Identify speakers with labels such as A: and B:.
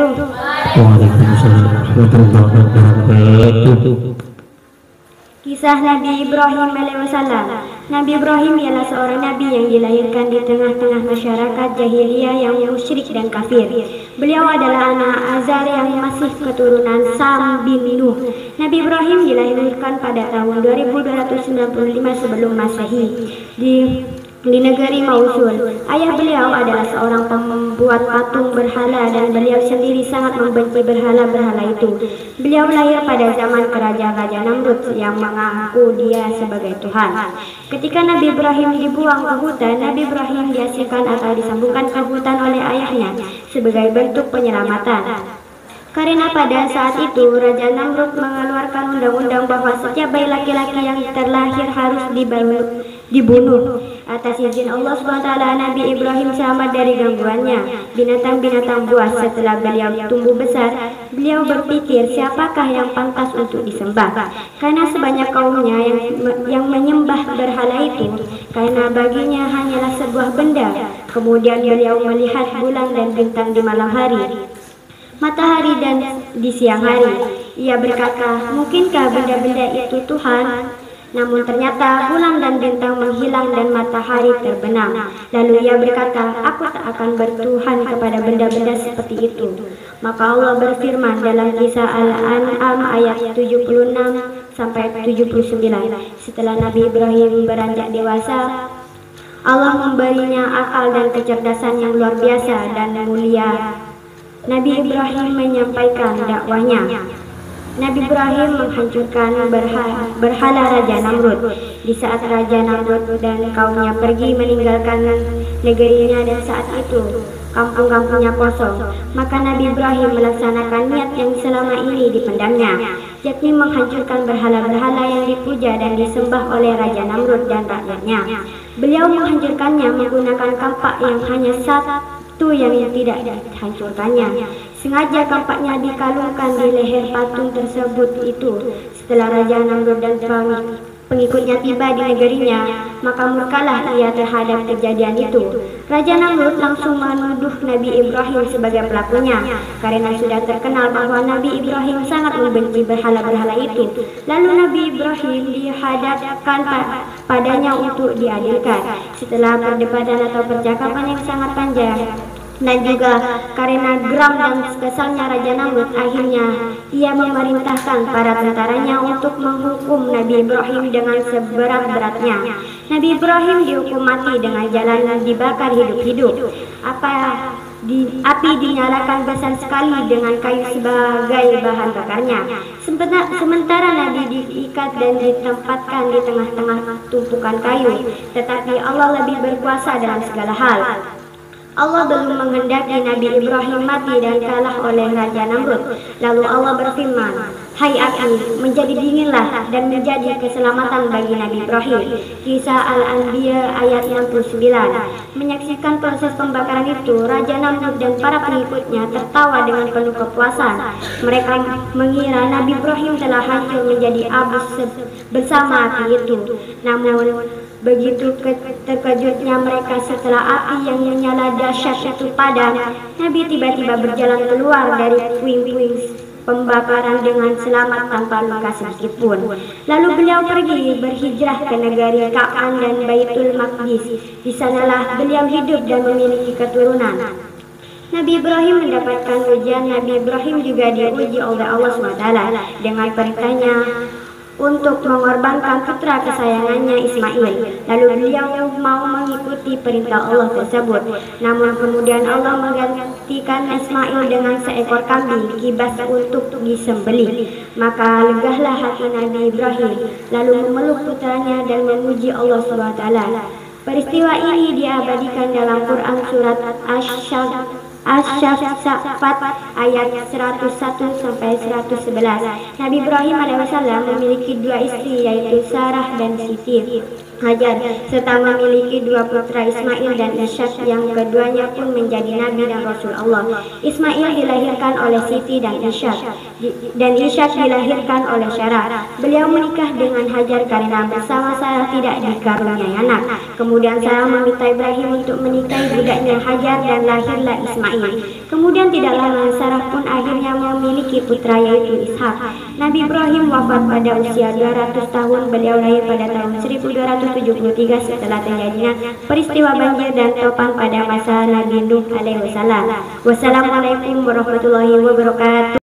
A: wabarakatuh.
B: Waalaikumsalam warahmatullahi wabarakatuh.
A: Kisah Nabi Ibrahim alaihissalam. Nabi Ibrahim ialah seorang nabi yang dilahirkan di tengah-tengah masyarakat jahiliyah yang musyrik dan kafir. Beliau adalah anak Azar yang masih keturunan Sam bin Nuh. Nabi Ibrahim dilahirkan pada tahun 2295 sebelum Masehi di negeri Mausul. Ayah beliau adalah seorang pembuat patung berhala dan beliau sendiri sangat membenci berhala-berhala itu. Beliau lahir pada zaman kerajaan Raja Namrud yang mengaku dia sebagai Tuhan. Ketika Nabi Ibrahim dibuang ke hutan, Nabi Ibrahim diasingkan atau disambungkan ke hutan oleh ayahnya sebagai bentuk penyelamatan. Karena pada saat itu Raja Namrud mengeluarkan undang-undang bahwa setiap bayi laki-laki yang terlahir harus dibunuh. Atas izin Allah SWT, Nabi Ibrahim selamat dari gangguannya binatang-binatang buas. Setelah beliau tumbuh besar, beliau berpikir siapakah yang pantas untuk disembah, karena sebanyak kaumnya yang menyembah berhala itu, karena baginya hanyalah sebuah benda. Kemudian beliau melihat bulan dan bintang di malam hari, matahari dan di siang hari. Ia berkata, mungkinkah benda-benda itu Tuhan? Namun ternyata bulan dan bintang menghilang dan matahari terbenam. Lalu ia berkata, aku tak akan bertuhan kepada benda-benda seperti itu. Maka Allah berfirman dalam kisah Al-An'am ayat 76 sampai 79. Setelah Nabi Ibrahim beranjak dewasa, Allah memberinya akal dan kecerdasan yang luar biasa dan mulia. Nabi Ibrahim menyampaikan dakwahnya. Nabi Ibrahim menghancurkan berhala Raja Namrud. Di saat Raja Namrud dan kaumnya pergi meninggalkan negerinya dan saat itu kampung-kampungnya kosong, maka Nabi Ibrahim melaksanakan niat yang selama ini dipendamnya, yakni menghancurkan berhala-berhala yang dipuja dan disembah oleh Raja Namrud dan rakyatnya. Beliau menghancurkannya menggunakan kampak yang hanya satu yang tidak dihancurkannya. Sengaja kampaknya dikalungkan di leher patung tersebut itu. Setelah Raja Namrud dan pengikutnya tiba di negerinya, maka murkalah ia terhadap kejadian itu. Raja Namrud langsung menuduh Nabi Ibrahim sebagai pelakunya, karena sudah terkenal bahwa Nabi Ibrahim sangat membenci berhala-berhala itu. Lalu Nabi Ibrahim dihadapkan padanya untuk diadilkan. Setelah perdebatan atau percakapan yang sangat panjang, dan juga karena geram dan kesalnya Raja Namrud, akhirnya ia memerintahkan para tentaranya untuk menghukum Nabi Ibrahim dengan seberat-beratnya. Nabi Ibrahim dihukum mati dengan jalan dibakar hidup-hidup. Api dinyalakan besar sekali dengan kayu sebagai bahan bakarnya. Sementara Nabi diikat dan ditempatkan di tengah-tengah tumpukan kayu. Tetapi Allah lebih berkuasa dalam segala hal. Allah belum menghendaki Nabi Ibrahim mati dan kalah oleh Raja Namrud. Lalu Allah berfirman, hai api, menjadi dinginlah dan menjadi keselamatan bagi Nabi Ibrahim. Kisah Al-Anbiya ayat 69. Menyaksikan proses pembakaran itu, Raja Namrud dan para pengikutnya tertawa dengan penuh kepuasan. Mereka mengira Nabi Ibrahim telah hancur menjadi abu bersama api itu. Namun begitu terkejutnya mereka setelah api yang menyala dahsyat itu padam, Nabi tiba-tiba berjalan keluar dari puing-puing pembakaran dengan selamat tanpa luka sedikit pun. Lalu beliau pergi berhijrah ke negeri Ka'an dan Baitul Maqdis. Di sanalah beliau hidup dan memiliki keturunan. Nabi Ibrahim mendapatkan ujian. Nabi Ibrahim juga diuji oleh Allah SWT dengan perintahnya untuk mengorbankan putra kesayangannya Ismail. Lalu beliau mau mengikuti perintah Allah tersebut. Namun kemudian Allah menggantikan Ismail dengan seekor kambing kibas untuk disembelih. Maka legahlah hati Nabi Ibrahim, lalu memeluk putranya dan memuji Allah SWT. Peristiwa ini diabadikan dalam Quran surat Asy-Syaffat ayat 101 sampai 111. Nabi Ibrahim alaihissalam memiliki dua istri, yaitu Sarah dan Siti Hajar, serta memiliki dua putra Ismail dan Ishak, yang keduanya pun menjadi nabi dan rasul Allah. Ismail dilahirkan oleh Siti dan Ishak dilahirkan oleh Sarah. Beliau menikah dengan Hajar karena bersama Sarah tidak dikaruniai anak. Kemudian Sarah meminta Ibrahim untuk menikahi budaknya Hajar dan lahirlah Ismail. Kemudian tidak lama Sarah pun akhirnya memiliki putra yaitu Ishak. Nabi Ibrahim wafat pada usia 200 tahun. Beliau lahir pada tahun 1273 setelah terjadinya peristiwa banjir dan topan pada masa Nabi Nuh alaihi wasallam. Wassalamualaikum warahmatullahi wabarakatuh.